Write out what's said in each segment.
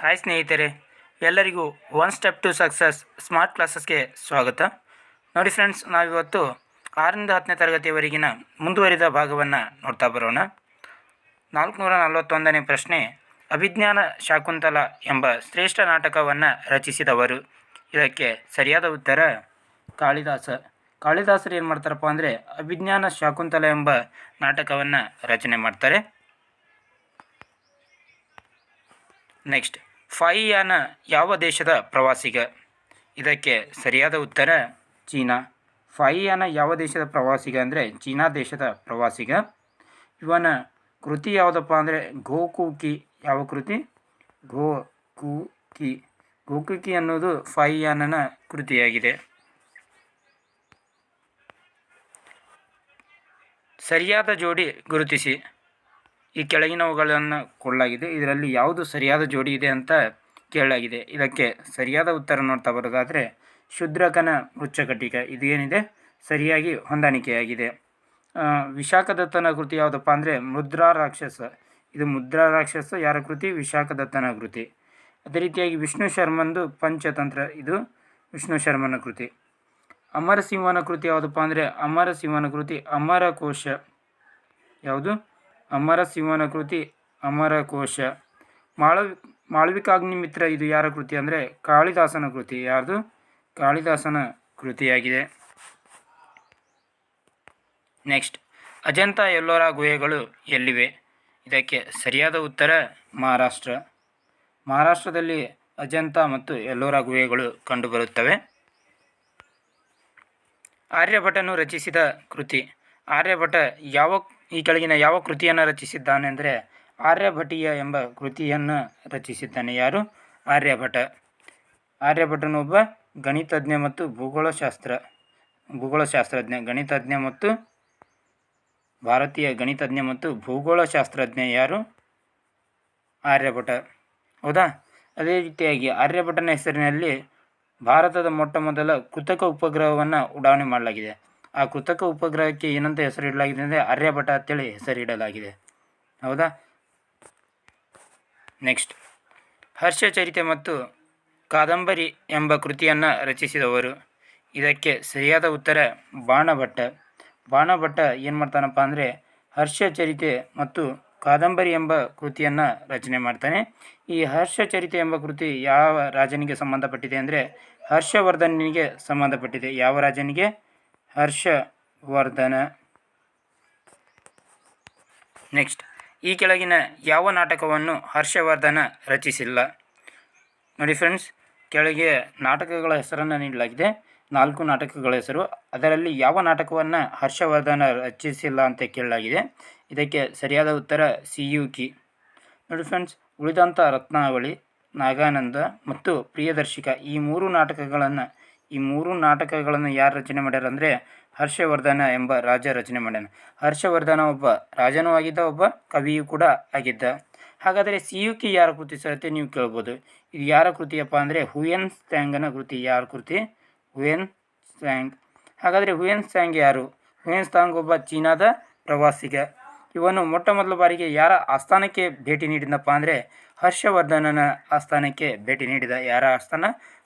Hi ಸ್ನೇಹಿತರೆ, ಎಲ್ಲರಿಗೂ one step to success smart ಕ್ಲಾಸಸ್ಗೆ ಸ್ವಾಗತ. ನೋಡಿ ಫ್ರೆಂಡ್ಸ್, ನಾವಿವತ್ತು 6ರಿಂದ 10ನೇ ತರಗತಿಯವರೆಗಿನ ಮುಂದುವರಿದ ಭಾಗವನ್ನು ನೋಡ್ತಾ ಬರೋಣ. 441ನೇ ಪ್ರಶ್ನೆ, ಅಭಿಜ್ಞಾನ ಶಾಕುಂತಲ ಎಂಬ ಶ್ರೇಷ್ಠ ನಾಟಕವನ್ನು ರಚಿಸಿದವರು? ಇದಕ್ಕೆ ಸರಿಯಾದ ಉತ್ತರ ಕಾಳಿದಾಸ. ಕಾಳಿದಾಸರು ಏನು ಮಾಡ್ತಾರಪ್ಪ ಅಂದರೆ ಅಭಿಜ್ಞಾನ ಶಾಕುಂತಲ ಎಂಬ ನಾಟಕವನ್ನು ರಚನೆ ಮಾಡ್ತಾರೆ. ನೆಕ್ಸ್ಟ್, ಫಾಯಿಯಾನ ಯಾವ ದೇಶದ ಪ್ರವಾಸಿಗ? ಇದಕ್ಕೆ ಸರಿಯಾದ ಉತ್ತರ ಚೀನಾ. ಫಾಯಿಯಾನ ಯಾವ ದೇಶದ ಪ್ರವಾಸಿಗ ಅಂದರೆ ಚೀನಾ ದೇಶದ ಪ್ರವಾಸಿಗ. ಇವನ ಕೃತಿ ಯಾವುದಪ್ಪ ಅಂದರೆ ಗೋಕುಕಿ. ಯಾವ ಕೃತಿ? ಗೋಕುಕಿ. ಗೋಕುಕಿ ಅನ್ನೋದು ಫಾಯಿಯಾನನ ಕೃತಿಯಾಗಿದೆ. ಸರಿಯಾದ ಜೋಡಿ ಗುರುತಿಸಿ. ಈ ಕೆಳಗಿನವುಗಳನ್ನು ಕೊಡಲಾಗಿದೆ, ಇದರಲ್ಲಿ ಯಾವುದು ಸರಿಯಾದ ಜೋಡಿ ಇದೆ ಅಂತ ಕೇಳಲಾಗಿದೆ. ಇದಕ್ಕೆ ಸರಿಯಾದ ಉತ್ತರ ನೋಡ್ತಾ ಬರೋದಾದರೆ ಶೂದ್ರಕನ ಮೃಚ್ಛಕಟಿಕ. ಇದು ಏನಿದೆ ಸರಿಯಾಗಿ ಹೊಂದಾಣಿಕೆಯಾಗಿದೆ. ವಿಶಾಖದತ್ತನ ಕೃತಿ ಯಾವುದಪ್ಪ ಅಂದರೆ ಮುದ್ರಾ ರಾಕ್ಷಸ. ಇದು ಮುದ್ರಾ ರಾಕ್ಷಸ ಯಾರ ಕೃತಿ? ವಿಶಾಖದತ್ತನ ಕೃತಿ. ಅದೇ ರೀತಿಯಾಗಿ ವಿಷ್ಣು ಶರ್ಮಂದು ಪಂಚತಂತ್ರ. ಇದು ವಿಷ್ಣು ಶರ್ಮನ ಕೃತಿ. ಅಮರಸಿಂಹನ ಕೃತಿ ಯಾವುದಪ್ಪ ಅಂದರೆ ಅಮರಸಿಂಹನ ಕೃತಿ ಅಮರಕೋಶ. ಯಾವುದು? ಅಮರಸಿಂಹನ ಕೃತಿ ಅಮರಕೋಶ. ಮಾಳವಿಕಾಗ್ನಿಮಿತ್ರ ಇದು ಯಾರ ಕೃತಿ ಅಂದರೆ ಕಾಳಿದಾಸನ ಕೃತಿ. ಯಾರ್ದು? ಕಾಳಿದಾಸನ ಕೃತಿಯಾಗಿದೆ. ನೆಕ್ಸ್ಟ್, ಅಜಂತ ಎಲ್ಲೋರಾ ಗುಹೆಗಳು ಎಲ್ಲಿವೆ? ಇದಕ್ಕೆ ಸರಿಯಾದ ಉತ್ತರ ಮಹಾರಾಷ್ಟ್ರ. ಮಹಾರಾಷ್ಟ್ರದಲ್ಲಿ ಅಜಂತ ಮತ್ತು ಎಲ್ಲೋರಾ ಗುಹೆಗಳು ಕಂಡುಬರುತ್ತವೆ. ಆರ್ಯಭಟನು ರಚಿಸಿದ ಕೃತಿ. ಆರ್ಯಭಟ ಈ ಕೆಳಗಿನ ಯಾವ ಕೃತಿಯನ್ನು ರಚಿಸಿದ್ದಾನೆ ಅಂದರೆ ಆರ್ಯಭಟೀಯ ಎಂಬ ಕೃತಿಯನ್ನು ರಚಿಸಿದ್ದಾನೆ. ಯಾರು? ಆರ್ಯಭಟ. ಆರ್ಯಭಟನು ಒಬ್ಬ ಗಣಿತಜ್ಞ ಮತ್ತು ಭೂಗೋಳಶಾಸ್ತ್ರಜ್ಞ. ಗಣಿತಜ್ಞ ಮತ್ತು ಭಾರತೀಯ ಗಣಿತಜ್ಞ ಮತ್ತು ಭೂಗೋಳಶಾಸ್ತ್ರಜ್ಞ. ಯಾರು? ಆರ್ಯಭಟ. ಹೌದಾ? ಅದೇ ರೀತಿಯಾಗಿ ಆರ್ಯಭಟನ ಹೆಸರಿನಲ್ಲಿ ಭಾರತದ ಮೊಟ್ಟ ಮೊದಲ ಕೃತಕ ಉಪಗ್ರಹವನ್ನು ಉಡಾವಣೆ ಮಾಡಲಾಗಿದೆ. ಆ ಕೃತಕ ಉಪಗ್ರಹಕ್ಕೆ ಏನಂತ ಹೆಸರಿಡಲಾಗಿದೆ ಅಂದರೆ ಆರ್ಯಭಟ ಅಂತೇಳಿ ಹೆಸರಿಡಲಾಗಿದೆ. ಹೌದಾ? ನೆಕ್ಸ್ಟ್, ಹರ್ಷಚರಿತೆ ಮತ್ತು ಕಾದಂಬರಿ ಎಂಬ ಕೃತಿಯನ್ನು ರಚಿಸಿದವರು? ಇದಕ್ಕೆ ಸರಿಯಾದ ಉತ್ತರ ಬಾಣಭಟ್ಟ. ಬಾಣಭಟ್ಟ ಏನು ಮಾಡ್ತಾನಪ್ಪ ಅಂದರೆ ಹರ್ಷಚರಿತೆ ಮತ್ತು ಕಾದಂಬರಿ ಎಂಬ ಕೃತಿಯನ್ನು ರಚನೆ ಮಾಡ್ತಾನೆ. ಈ ಹರ್ಷಚರಿತೆ ಎಂಬ ಕೃತಿ ಯಾವ ರಾಜನಿಗೆ ಸಂಬಂಧಪಟ್ಟಿದೆ ಅಂದರೆ ಹರ್ಷವರ್ಧನಿಗೆ ಸಂಬಂಧಪಟ್ಟಿದೆ. ಯಾವ ರಾಜನಿಗೆ? ಹರ್ಷವರ್ಧನ. ನೆಕ್ಸ್ಟ್, ಈ ಕೆಳಗಿನ ಯಾವ ನಾಟಕವನ್ನು ಹರ್ಷವರ್ಧನ ರಚಿಸಿಲ್ಲ? ನೋಡಿ ಫ್ರೆಂಡ್ಸ್, ಕೆಳಗೆ ನಾಟಕಗಳ ಹೆಸರನ್ನು ನೀಡಲಾಗಿದೆ. 4 ನಾಟಕಗಳ ಹೆಸರು. ಅದರಲ್ಲಿ ಯಾವ ನಾಟಕವನ್ನು ಹರ್ಷವರ್ಧನ ರಚಿಸಿಲ್ಲ ಅಂತ ಕೇಳಲಾಗಿದೆ. ಇದಕ್ಕೆ ಸರಿಯಾದ ಉತ್ತರ ಸಿಯುಕಿ. ನೋಡಿ ಫ್ರೆಂಡ್ಸ್, ಉಳಿದಂಥ ರತ್ನಾವಳಿ, ನಾಗಾನಂದ ಮತ್ತು ಪ್ರಿಯದರ್ಶಿಕ ಈ ಮೂರು ನಾಟಕಗಳನ್ನು ಯಾರು ರಚನೆ ಮಾಡ್ಯಾರ ಅಂದರೆ ಹರ್ಷವರ್ಧನ ಎಂಬ ರಾಜ ರಚನೆ ಮಾಡ್ಯಾನ. ಹರ್ಷವರ್ಧನ ಒಬ್ಬ ರಾಜನೂ ಆಗಿದ್ದ, ಒಬ್ಬ ಕವಿಯೂ ಕೂಡ ಆಗಿದ್ದ. ಹಾಗಾದರೆ ಸಿಯುಕಿ ಯಾರ ಕೃತಿ ಸಹಿತ ನೀವು ಕೇಳ್ಬೋದು. ಇದು ಯಾರ ಕೃತಿಯಪ್ಪ ಅಂದರೆ ಹುಯೆನ್ ತ್ಸಾಂಗನ ಕೃತಿ. ಯಾರ ಕೃತಿ? Hiuen Tsang. ಹಾಗಾದರೆ ಹುಯೆನ್ ತ್ಸಾಂಗ್ ಯಾರು? ಹುಯೆನ್ ತ್ಸಾಂಗ್ ಒಬ್ಬ ಚೀನಾದ ಪ್ರವಾಸಿಗ. ಇವನು ಮೊಟ್ಟ ಮೊದಲ ಬಾರಿಗೆ ಯಾರ ಆಸ್ಥಾನಕ್ಕೆ ಭೇಟಿ ನೀಡಿದಪ್ಪ ಅಂದರೆ ಹರ್ಷವರ್ಧನನ ಆಸ್ಥಾನಕ್ಕೆ ಭೇಟಿ ನೀಡಿದ. ಯಾರ ಆಸ್ಥಾನ?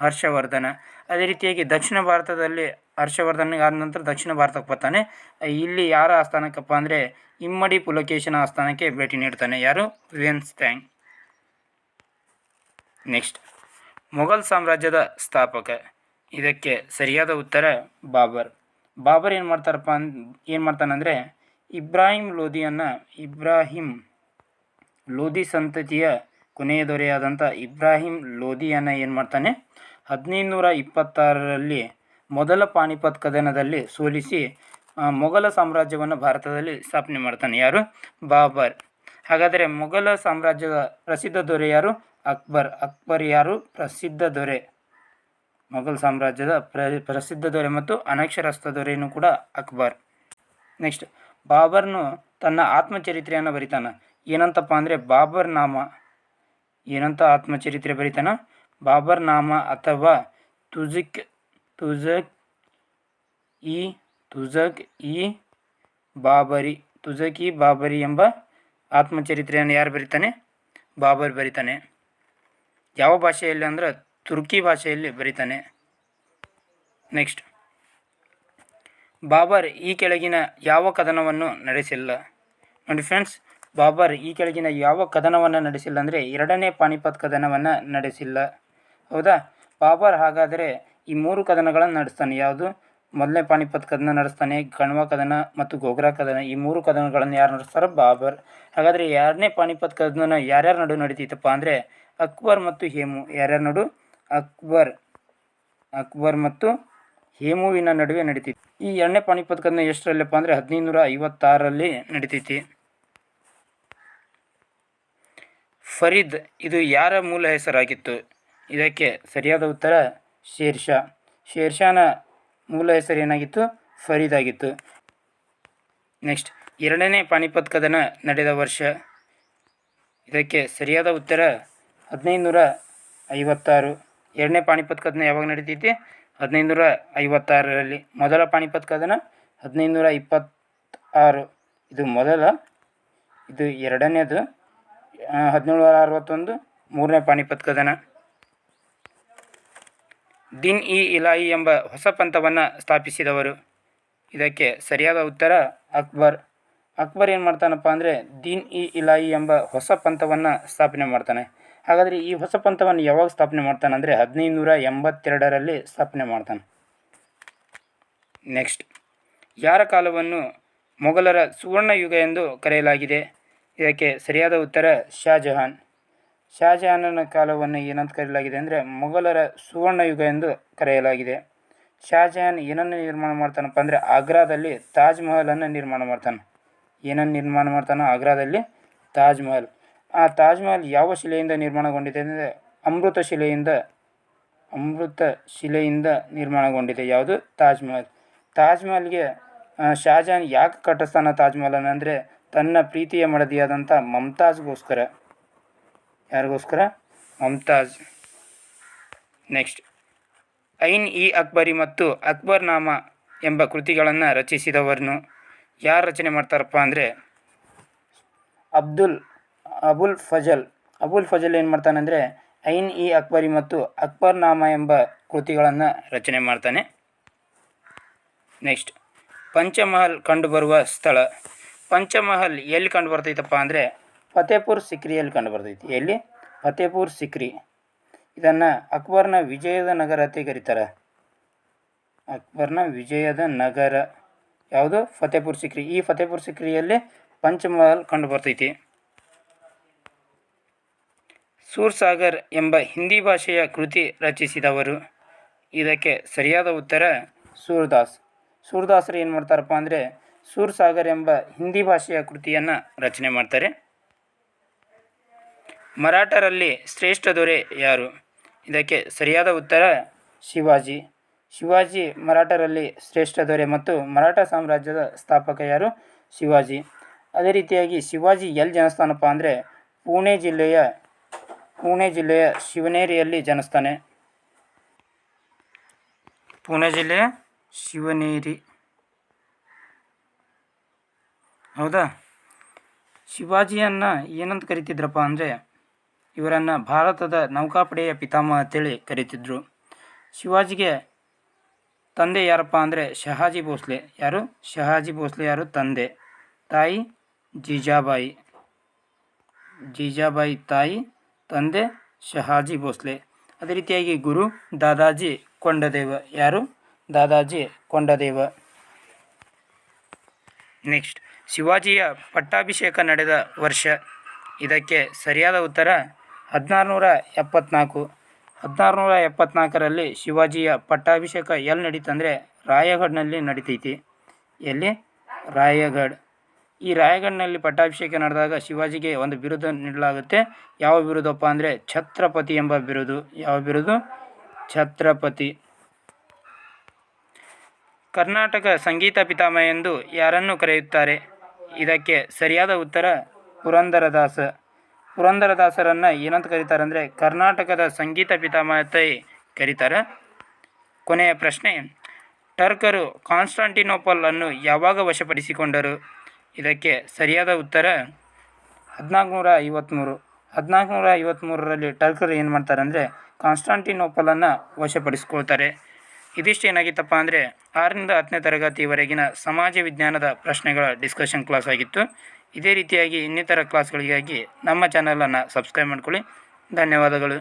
ಹರ್ಷವರ್ಧನ. ಅದೇ ರೀತಿಯಾಗಿ ದಕ್ಷಿಣ ಭಾರತದಲ್ಲಿ ಹರ್ಷವರ್ಧನಿಗೆ ಆದ ನಂತರ ದಕ್ಷಿಣ ಭಾರತಕ್ಕೆ ಬರ್ತಾನೆ. ಇಲ್ಲಿ ಯಾರ ಆಸ್ಥಾನಕ್ಕಪ್ಪ ಅಂದರೆ ಇಮ್ಮಡಿ ಪುಲಕೇಶನ ಆಸ್ಥಾನಕ್ಕೆ ಭೇಟಿ ನೀಡ್ತಾನೆ. ಯಾರು? Hiuen Tsang. ನೆಕ್ಸ್ಟ್, ಮೊಘಲ್ ಸಾಮ್ರಾಜ್ಯದ ಸ್ಥಾಪಕ. ಇದಕ್ಕೆ ಸರಿಯಾದ ಉತ್ತರ ಬಾಬರ್. ಬಾಬರ್ ಏನು ಮಾಡ್ತಾನಂದರೆ ಇಬ್ರಾಹಿಂ ಲೋಧಿ ಸಂತತಿಯ ಕೊನೆಯ ದೊರೆಯಾದಂಥ ಇಬ್ರಾಹಿಂ ಲೋಧಿಯನ್ನು ಏನು ಮಾಡ್ತಾನೆ 1526ರಲ್ಲಿ ಮೊದಲ ಪಾಣಿಪತ್ ಕದನದಲ್ಲಿ ಸೋಲಿಸಿ ಮೊಘಲ ಸಾಮ್ರಾಜ್ಯವನ್ನು ಭಾರತದಲ್ಲಿ ಸ್ಥಾಪನೆ ಮಾಡ್ತಾನೆ. ಯಾರು? ಬಾಬರ್. ಹಾಗಾದರೆ ಮೊಘಲ ಸಾಮ್ರಾಜ್ಯದ ಪ್ರಸಿದ್ಧ ದೊರೆ ಯಾರು? ಅಕ್ಬರ್. ಅಕ್ಬರ್ ಯಾರು? ಪ್ರಸಿದ್ಧ ದೊರೆ. ಮೊಘಲ್ ಸಾಮ್ರಾಜ್ಯದ ಪ್ರಸಿದ್ಧ ದೊರೆ ಮತ್ತು ಅನಕ್ಷರಸ್ಥ ದೊರೆಯೂ ಕೂಡ ಅಕ್ಬರ್. ನೆಕ್ಸ್ಟ್, ಬಾಬರ್ನು ತನ್ನ ಆತ್ಮಚರಿತ್ರೆಯನ್ನು ಬರಿತಾನ. ಏನಂತಪ್ಪ ಅಂದರೆ ಬಾಬರ್ ನಾಮ. ಏನಂತ ಆತ್ಮಚರಿತ್ರೆ ಬರಿತಾನ? ಬಾಬರ್ ನಾಮ ಅಥವಾ ತುಜಕ್ ಇ ಬಾಬರಿ ಎಂಬ ಆತ್ಮಚರಿತ್ರೆಯನ್ನು ಯಾರು ಬರಿತಾನೆ? ಬಾಬರ್ ಬರಿತಾನೆ. ಯಾವ ಭಾಷೆಯಲ್ಲಿ ಅಂದ್ರೆ ತುರ್ಕಿ ಭಾಷೆಯಲ್ಲಿ ಬರೀತಾನೆ. ನೆಕ್ಸ್ಟ್, ಬಾಬರ್ ಈ ಕೆಳಗಿನ ಯಾವ ಕದನವನ್ನು ನಡೆಸಿಲ್ಲ? ನೋಡಿ ಫ್ರೆಂಡ್ಸ್, ಬಾಬರ್ ಈ ಕೆಳಗಿನ ಯಾವ ಕದನವನ್ನು ನಡೆಸಿಲ್ಲ ಅಂದರೆ ಎರಡನೇ ಪಾನಿಪತ್ ಕದನವನ್ನು ನಡೆಸಿಲ್ಲ. ಹೌದಾ? ಬಾಬರ್ ಹಾಗಾದರೆ ಈ 3 ಕದನಗಳನ್ನು ನಡೆಸ್ತಾನೆ. ಯಾವುದು? ಮೊದಲನೇ ಪಾನಿಪತ್ ಕದನ ನಡೆಸ್ತಾನೆ, ಕಣ್ವ ಕದನ ಮತ್ತು ಗೋಗ್ರಾ ಕದನ. ಈ 3 ಕದನಗಳನ್ನು ಯಾರು ನಡೆಸ್ತಾರೆ? ಬಾಬರ್. ಹಾಗಾದರೆ ಎರಡನೇ ಪಾನಿಪತ್ ಕದನ ಯಾರ್ಯಾರ ನಡು ನಡೀತಿತ್ತಪ್ಪ ಅಂದರೆ ಅಕ್ಬರ್ ಮತ್ತು ಹೇಮು. ಯಾರ್ಯಾರ ನಡು? ಅಕ್ಬರ್ ಮತ್ತು ಹೇಮುವಿನ ನಡುವೆ ನಡೀತಿತ್ತು. ಈ ಎರಡನೇ ಪಾನಿಪತ್ ಕದನ ಎಷ್ಟರಲ್ಲಪ್ಪ ಅಂದರೆ 1556ರಲ್ಲಿ ನಡೀತೈತಿ. ಫರೀದ್ ಇದು ಯಾರ ಮೂಲ ಹೆಸರಾಗಿತ್ತು? ಇದಕ್ಕೆ ಸರಿಯಾದ ಉತ್ತರ ಶೇರ್ಷಾ. ಶೇರ್ಷಾನ ಮೂಲ ಹೆಸರು ಏನಾಗಿತ್ತು? ಫರೀದ್ ಆಗಿತ್ತು. ನೆಕ್ಸ್ಟ್, ಎರಡನೇ ಪಾನಿಪತ್ ಕದನ ನಡೆದ ವರ್ಷ? ಇದಕ್ಕೆ ಸರಿಯಾದ ಉತ್ತರ 1556. ಎರಡನೇ ಪಾನಿಪತ್ ಕದನ ಯಾವಾಗ ನಡೀತೈತಿ? 1556ರಲ್ಲಿ. ಮೊದಲ ಪಾನಿಪತ್ ಕದನ 1526. ಇದು ಮೊದಲ, ಇದು ಎರಡನೇದು 1761. ಮೂರನೇ ಪಾನಿಪತ್ ಕದನ. ದಿನ್ ಇ ಇಲಾಹಿ ಎಂಬ ಹೊಸ ಪಂಥವನ್ನು ಸ್ಥಾಪಿಸಿದವರು? ಇದಕ್ಕೆ ಸರಿಯಾದ ಉತ್ತರ ಅಕ್ಬರ್. ಅಕ್ಬರ್ ಏನು ಮಾಡ್ತಾನಪ್ಪ ಅಂದರೆ ದಿನ್ ಇ ಇಲಾಹಿ ಎಂಬ ಹೊಸ ಪಂಥವನ್ನು ಸ್ಥಾಪನೆ ಮಾಡ್ತಾನೆ. ಹಾಗಾದರೆ ಈ ಹೊಸ ಪಂಥವನ್ನು ಯಾವಾಗ ಸ್ಥಾಪನೆ ಮಾಡ್ತಾನೆ ಅಂದರೆ 1582ರಲ್ಲಿ ಸ್ಥಾಪನೆ ಮಾಡ್ತಾನೆ. ನೆಕ್ಸ್ಟ್, ಯಾರ ಕಾಲವನ್ನು ಮೊಘಲರ ಸುವರ್ಣ ಯುಗ ಎಂದು ಕರೆಯಲಾಗಿದೆ? ಇದಕ್ಕೆ ಸರಿಯಾದ ಉತ್ತರ ಶಾಜಹಾನ್. ಶಾಜಹಾನನ ಕಾಲವನ್ನು ಏನಂತ ಕರೆಯಲಾಗಿದೆ ಅಂದರೆ ಮೊಘಲರ ಸುವರ್ಣ ಯುಗ ಎಂದು ಕರೆಯಲಾಗಿದೆ. ಶಾಜಹಾನ್ ಏನನ್ನು ನಿರ್ಮಾಣ ಮಾಡ್ತಾನಪ್ಪ ಅಂದರೆ ಆಗ್ರಾದಲ್ಲಿ ತಾಜ್ ಮಹಲನ್ನು ನಿರ್ಮಾಣ ಮಾಡ್ತಾನೆ. ಏನನ್ನು ನಿರ್ಮಾಣ ಮಾಡ್ತಾನೋ? ಆಗ್ರಾದಲ್ಲಿ ತಾಜ್ ಮಹಲ್. ಆ ತಾಜ್ ಮಹಲ್ ಯಾವ ಶಿಲೆಯಿಂದ ನಿರ್ಮಾಣಗೊಂಡಿದೆ ಅಂದರೆ ಅಮೃತ ಶಿಲೆಯಿಂದ ನಿರ್ಮಾಣಗೊಂಡಿದೆ. ಯಾವುದು? ತಾಜ್ ಮಹಲ್. ತಾಜ್ ಮಹಲ್ಗೆ ಶಾಜಹಾನ್ ಯಾಕೆ ಕಟ್ಟಿಸ್ತಾನ ತಾಜ್ ಮಹಲನ್ನು ಅಂದರೆ ತನ್ನ ಪ್ರೀತಿಯ ಮಡದಿಯಾದಂಥ ಮಮ್ತಾಜ್ಗೋಸ್ಕರ. ಯಾರಿಗೋಸ್ಕರ? ಮಮ್ತಾಜ್. ನೆಕ್ಸ್ಟ್, ಐನ್ ಇ ಅಕ್ಬರಿ ಮತ್ತು ಅಕ್ಬರ್ ನಾಮ ಎಂಬ ಕೃತಿಗಳನ್ನು ರಚಿಸಿದವರನ್ನು ಯಾರು ರಚನೆ ಮಾಡ್ತಾರಪ್ಪ ಅಂದರೆ ಅಬುಲ್ ಫಜಲ್ ಏನು ಮಾಡ್ತಾನೆಂದರೆ ಐನ್ ಇ ಅಕ್ಬರಿ ಮತ್ತು ಅಕ್ಬರ್ ನಾಮ ಎಂಬ ಕೃತಿಗಳನ್ನು ರಚನೆ ಮಾಡ್ತಾನೆ. ನೆಕ್ಸ್ಟ್, ಪಂಚಮಹಲ್ ಕಂಡುಬರುವ ಸ್ಥಳ? ಪಂಚಮಹಲ್ ಎಲ್ಲಿ ಕಂಡು ಬರ್ತೈತಪ್ಪ ಅಂದರೆ ಫತೇಪುರ್ ಸಿಕ್ರಿಯಲ್ಲಿ ಕಂಡು ಬರ್ತೈತಿ. ಎಲ್ಲಿ? ಫತೇಪುರ್ ಸಿಕ್ರಿ. ಇದನ್ನು ಅಕ್ಬರ್ನ ವಿಜಯದ ನಗರ ಅಂತ ಕರೀತಾರೆ. ಅಕ್ಬರ್ನ ವಿಜಯದ ನಗರ ಯಾವುದು? ಫತೇಪುರ್ ಸಿಕ್ರಿ. ಈ ಫತೇಪುರ್ ಸಿಕ್ರಿಯಲ್ಲಿ ಪಂಚಮಹಲ್ ಕಂಡು ಬರ್ತೈತಿ. ಸೂರ್ಸಾಗರ್ ಎಂಬ ಹಿಂದಿ ಭಾಷೆಯ ಕೃತಿ ರಚಿಸಿದವರು? ಇದಕ್ಕೆ ಸರಿಯಾದ ಉತ್ತರ ಸೂರ್ದಾಸ್. ಸೂರ್ದಾಸರು ಏನು ಮಾಡ್ತಾರಪ್ಪ ಅಂದರೆ ಸೂರ್ಸಾಗರ್ ಎಂಬ ಹಿಂದಿ ಭಾಷೆಯ ಕೃತಿಯನ್ನು ರಚನೆ ಮಾಡ್ತಾರೆ. ಮರಾಠರಲ್ಲಿ ಶ್ರೇಷ್ಠ ದೊರೆ ಯಾರು? ಇದಕ್ಕೆ ಸರಿಯಾದ ಉತ್ತರ ಶಿವಾಜಿ. ಶಿವಾಜಿ ಮರಾಠರಲ್ಲಿ ಶ್ರೇಷ್ಠ ದೊರೆ ಮತ್ತು ಮರಾಠ ಸಾಮ್ರಾಜ್ಯದ ಸ್ಥಾಪಕ ಯಾರು? ಶಿವಾಜಿ. ಅದೇ ರೀತಿಯಾಗಿ ಶಿವಾಜಿ ಎಲ್ಲಿ ಜನಿಸ್ತಾನಪ್ಪ ಅಂದರೆ ಪುಣೆ ಜಿಲ್ಲೆಯ ಶಿವನೇರಿಯಲ್ಲಿ ಜನಿಸ್ತಾನೆ. ಪುಣೆ ಜಿಲ್ಲೆಯ ಶಿವನೇರಿ. ಹೌದಾ? ಶಿವಾಜಿಯನ್ನು ಏನಂತ ಕರಿತಿದ್ರಪ್ಪ ಅಂದರೆ ಇವರನ್ನು ಭಾರತದ ನೌಕಾಪಡೆಯ ಪಿತಾಮಹ ಅಂತೇಳಿ ಕರೀತಿದ್ರು. ಶಿವಾಜಿಗೆ ತಂದೆ ಯಾರಪ್ಪ ಅಂದರೆ ಶಹಾಜಿ ಭೋಸ್ಲೆ. ಯಾರು? ಶಹಾಜಿ ಭೋಸ್ಲೆ ಯಾರು? ತಂದೆ. ತಾಯಿ ಜೀಜಾಬಾಯಿ ತಾಯಿ, ತಂದೆ ಶಹಾಜಿ ಭೋಸ್ಲೆ. ಅದೇ ರೀತಿಯಾಗಿ ಗುರು ದಾದಾಜಿ ಕೊಂಡದೇವ. ಯಾರು? ದಾದಾಜಿ ಕೊಂಡದೇವ. ನೆಕ್ಸ್ಟ್, ಶಿವಾಜಿಯ ಪಟ್ಟಾಭಿಷೇಕ ನಡೆದ ವರ್ಷ? ಇದಕ್ಕೆ ಸರಿಯಾದ ಉತ್ತರ 1674. 1674ರಲ್ಲಿ ಶಿವಾಜಿಯ ಪಟ್ಟಾಭಿಷೇಕ ಎಲ್ಲಿ ನಡೀತಂದರೆ ರಾಯಗಢ್ನಲ್ಲಿ ನಡೀತೈತಿ. ಎಲ್ಲಿ? ರಾಯಗಢ್. ಈ ರಾಯಗಢ್ನಲ್ಲಿ ಪಟ್ಟಾಭಿಷೇಕ ನಡೆದಾಗ ಶಿವಾಜಿಗೆ ಒಂದು ಬಿರುದು ನೀಡಲಾಗುತ್ತೆ. ಯಾವ ಬಿರುದಪ್ಪ ಅಂದರೆ ಛತ್ರಪತಿ ಎಂಬ ಬಿರುದು. ಯಾವ ಬಿರುದು? ಛತ್ರಪತಿ. ಕರ್ನಾಟಕ ಸಂಗೀತ ಪಿತಾಮಹ ಎಂದು ಯಾರನ್ನು ಕರೆಯುತ್ತಾರೆ? ಇದಕ್ಕೆ ಸರಿಯಾದ ಉತ್ತರ ಪುರಂದರದಾಸ. ಪುರಂದರದಾಸರನ್ನು ಏನಂತ ಕರೀತಾರೆ ಅಂದರೆ ಕರ್ನಾಟಕದ ಸಂಗೀತ ಪಿತಾಮಹ ಅಂತ ಕರೀತಾರೆ. ಕೊನೆಯ ಪ್ರಶ್ನೆ, ಟರ್ಕರು ಕಾನ್ಸ್ಟಾಂಟಿನೋಪಲ್ ಅನ್ನು ಯಾವಾಗ ವಶಪಡಿಸಿಕೊಂಡರು? ಇದಕ್ಕೆ ಸರಿಯಾದ ಉತ್ತರ 1453. 1453ರಲ್ಲಿ ಟರ್ಕರು ಏನು ಮಾಡ್ತಾರೆ ಅಂದರೆ ಕಾನ್ಸ್ಟಾಂಟಿನೋಪಲನ್ನು ವಶಪಡಿಸ್ಕೊಳ್ತಾರೆ. ಇದಿಷ್ಟು ಏನಾಗಿತ್ತಪ್ಪ ಅಂದರೆ 6ರಿಂದ 10ನೇ ತರಗತಿವರೆಗಿನ ಸಮಾಜ ವಿಜ್ಞಾನದ ಪ್ರಶ್ನೆಗಳ ಡಿಸ್ಕಷನ್ ಕ್ಲಾಸ್ ಆಗಿತ್ತು. ಇದೇ ರೀತಿಯಾಗಿ ಇನ್ನಿತರ ಕ್ಲಾಸ್ಗಳಿಗಾಗಿ ನಮ್ಮ ಚಾನಲನ್ನು ಸಬ್ಸ್ಕ್ರೈಬ್ ಮಾಡ್ಕೊಳ್ಳಿ. ಧನ್ಯವಾದಗಳು.